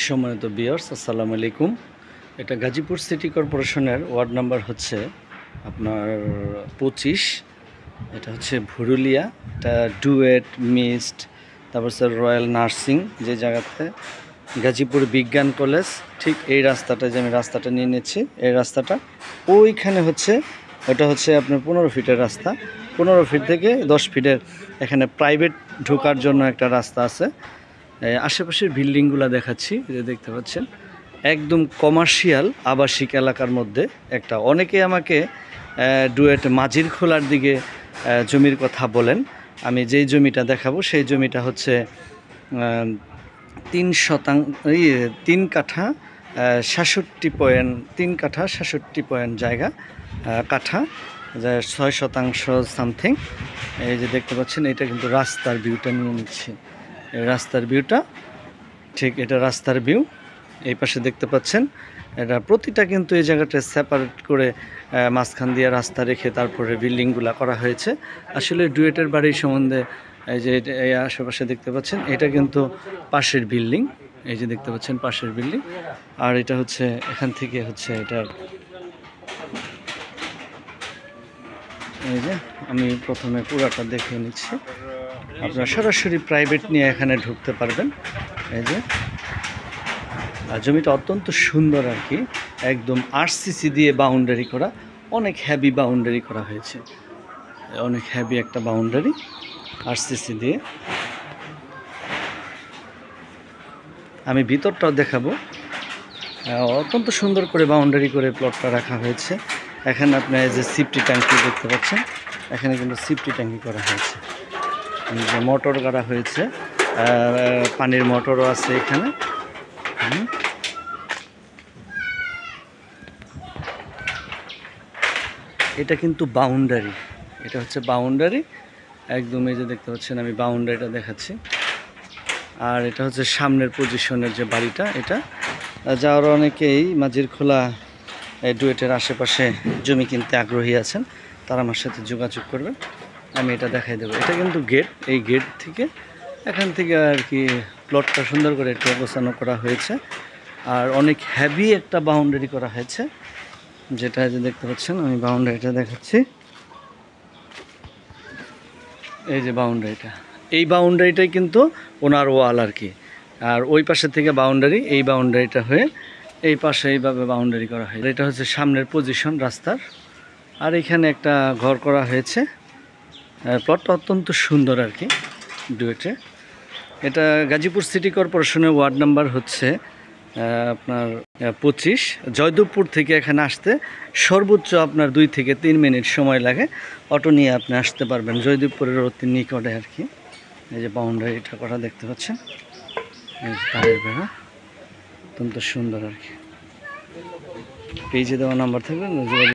সম্মানিত ভিউয়ার্স, আসসালামু আলাইকুম। এটা গাজীপুর সিটি কর্পোরেশনের ওয়ার্ড নাম্বার হচ্ছে আপনার 25। এটা হচ্ছে ভুরুলিয়া। এটা ডুয়েট মিস্ট, তারপর হচ্ছে রয়্যাল নার্সিং যে জায়গাতে গাজীপুর বিজ্ঞান কলেজ, ঠিক এই রাস্তাটা যে আমি রাস্তাটা নিয়ে নিচ্ছি, এই রাস্তাটা ওইখানে হচ্ছে, ওটা হচ্ছে আপনার 15 ফিটের রাস্তা। 15 ফিট থেকে 10 ফিটের এখানে প্রাইভেট ঢোকার জন্য একটা রাস্তা আছে। আশেপাশের বিল্ডিংগুলো দেখাচ্ছি, যে দেখতে পাচ্ছেন একদম কমার্শিয়াল আবাসিক এলাকার মধ্যে একটা। অনেকে আমাকে ডুয়েট মাঝির খোলার দিকে জমির কথা বলেন। আমি যেই জমিটা দেখাবো সেই জমিটা হচ্ছে 3 কাঠা 67 পয়েন্ট জায়গা, কাঠা 6 শতাংশ সামথিং। এই যে দেখতে পাচ্ছেন, এটা কিন্তু রাস্তার ভিউটা নিয়ে নিচ্ছি। এই রাস্তার ভিউটা, ঠিক এটা রাস্তার ভিউ। এই পাশে দেখতে পাচ্ছেন এটা প্রতিটা কিন্তু এই জায়গাটা সেপারেট করে মাঝখান দিয়ে রাস্তা রেখে তারপরে বিল্ডিংগুলো করা হয়েছে। আসলে ডুয়েটের বাড়ির সম্বন্ধে এই যে এই আশেপাশে দেখতে পাচ্ছেন, এটা কিন্তু পাশের বিল্ডিং। এই যে দেখতে পাচ্ছেন পাশের বিল্ডিং। আর এটা হচ্ছে এখান থেকে হচ্ছে এটা, এই যে আমি প্রথমে পুরাটা দেখে নিচ্ছি। আপনারা সরাসরি প্রাইভেট নিয়ে এখানে ঢুকতে পারবেন। এই যে জমিটা অত্যন্ত সুন্দর আর কি, একদম আরসিসি দিয়ে বাউন্ডারি করা, অনেক হ্যাভি বাউন্ডারি করা হয়েছে, অনেক হ্যাভি একটা বাউন্ডারি আরসিসি দিয়ে। আমি ভিতরটাও দেখাবো। অত্যন্ত সুন্দর করে বাউন্ডারি করে প্লটটা রাখা হয়েছে। এখানে আপনার এই যে সিফটি ট্যাঙ্কি দেখতে পাচ্ছেন, এখানে কিন্তু সিফটি ট্যাঙ্কি করা হয়েছে, যে মোটর করা হয়েছে, পানির মোটরও আছে এখানে। এটা কিন্তু বাউন্ডারি, এটা হচ্ছে বাউন্ডারি একদম। এই যে দেখতে পাচ্ছেন আমি বাউন্ডারিটা দেখাচ্ছি। আর এটা হচ্ছে সামনের পজিশনের যে বাড়িটা, এটা যাওয়ার অনেকেই মাঝির খোলা ডুয়েটের আশেপাশে জমি কিনতে আগ্রহী আছেন, তারা আমার সাথে যোগাযোগ করবেন, আমি এটা দেখাই দেবো। এটা কিন্তু গেট, এই গেট থেকে এখান থেকে আর কি প্লটটা সুন্দর করে একটু অবস্থান করা হয়েছে। আর অনেক হ্যাভি একটা বাউন্ডারি করা হয়েছে, যেটা যে দেখতে পাচ্ছেন আমি বাউন্ডারিটা দেখাচ্ছি। এই যে বাউন্ডারিটা, এই বাউন্ডারিটাই কিন্তু ওনার ওয়াল আর কি। আর ওই পাশে থেকে বাউন্ডারি, এই বাউন্ডারিটা হয়ে এই পাশে এইভাবে বাউন্ডারি করা হয়। এটা হচ্ছে সামনের পজিশন রাস্তার। আর এখানে একটা ঘর করা হয়েছে। প্লটটা অত্যন্ত সুন্দর আর কি ডুয়েটে। এটা গাজীপুর সিটি কর্পোরেশনের ওয়ার্ড নাম্বার হচ্ছে আপনার 25। জয়দেবপুর থেকে এখানে আসতে সর্বোচ্চ আপনার 2 থেকে 3 মিনিট সময় লাগে। অটো নিয়ে আপনি আসতে পারবেন জয়দেবপুরের অতি নিকটে আর কি। এই যে বাউন্ডারিটা করা দেখতে পাচ্ছেন, এই যে তারের বেড়া, অত্যন্ত সুন্দর আর কি। পেজে দেওয়া নাম্বার থাকবে।